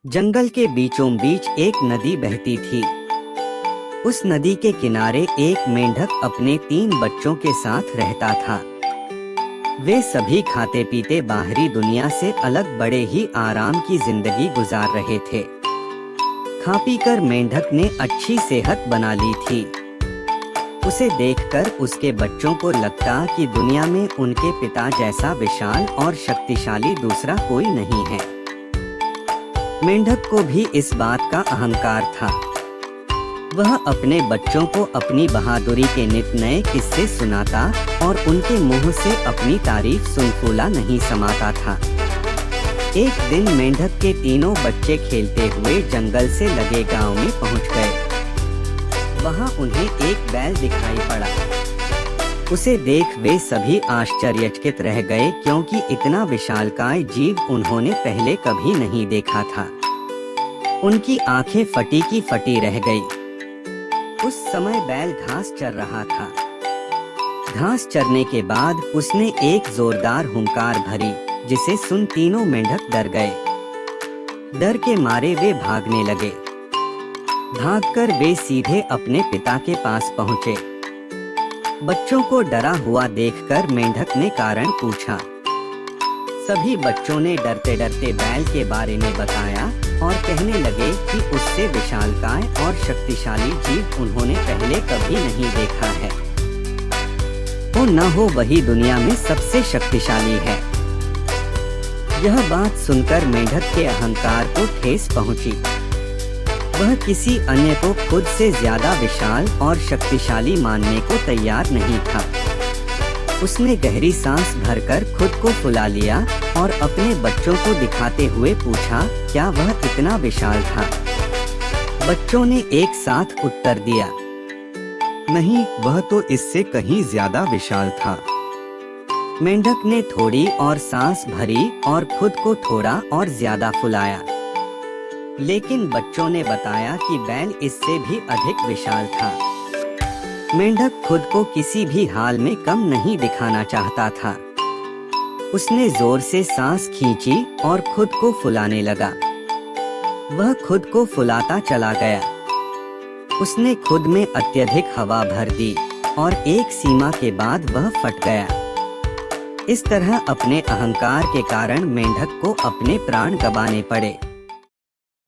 जंगल के बीचों बीच एक नदी बहती थी। उस नदी के किनारे एक मेंढक अपने 3 बच्चों के साथ रहता था। वे सभी खाते पीते बाहरी दुनिया से अलग बड़े ही आराम की जिंदगी गुजार रहे थे। खा पी कर मेंढक ने अच्छी सेहत बना ली थी। उसे देखकर उसके बच्चों को लगता कि दुनिया में उनके पिता जैसा विशाल और शक्तिशाली दूसरा कोई नहीं है। मेंढक को भी इस बात का अहंकार था। वह अपने बच्चों को अपनी बहादुरी के नित नए किस्से सुनाता और उनके मुंह से अपनी तारीफ सुन फूला नहीं समाता था। एक दिन मेंढक के तीनों बच्चे खेलते हुए जंगल से लगे गांव में पहुंच गए। वहां उन्हें एक बैल दिखाई पड़ा। उसे देख वे सभी आश्चर्यचकित रह गए, क्योंकि इतना विशालकाय जीव उन्होंने पहले कभी नहीं देखा था। उनकी आंखें फटी की फटी रह गई। उस समय बैल घास चर रहा था। घास चरने के बाद उसने एक जोरदार हुंकार भरी, जिसे सुन तीनों मेंढक डर गए। डर के मारे वे भागने लगे। भागकर वे सीधे अपने पिता के पास पहुंचे। बच्चों को डरा हुआ देखकर मेंढक ने कारण पूछा। सभी बच्चों ने डरते डरते बैल के बारे में बताया और कहने लगे कि उससे विशालकाय और शक्तिशाली जीव उन्होंने पहले कभी नहीं देखा है। वो न हो वही दुनिया में सबसे शक्तिशाली है। यह बात सुनकर मेंढक के अहंकार को ठेस पहुंची। वह किसी अन्य को खुद से ज्यादा विशाल और शक्तिशाली मानने को तैयार नहीं था। उसने गहरी सांस भरकर खुद को फुला लिया और अपने बच्चों को दिखाते हुए पूछा, क्या वह इतना विशाल था? बच्चों ने एक साथ उत्तर दिया, नहीं, वह तो इससे कहीं ज्यादा विशाल था। मेंढक ने थोड़ी और सांस भरी और खुद को थोड़ा और ज्यादा फुलाया। लेकिन बच्चों ने बताया कि बैल इससे भी अधिक विशाल था। मेंढक खुद को किसी भी हाल में कम नहीं दिखाना चाहता था। उसने जोर से सांस खींची और खुद को फुलाने लगा। वह खुद को फुलाता चला गया। उसने खुद में अत्यधिक हवा भर दी और एक सीमा के बाद वह फट गया। इस तरह अपने अहंकार के कारण मेंढक को अपने प्राण गंवाने पड़े।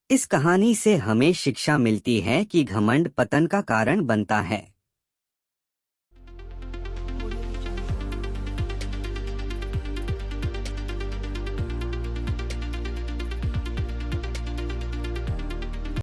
इस कहानी से हमें शिक्षा मिलती है कि घमंड पतन का कारण बनता है।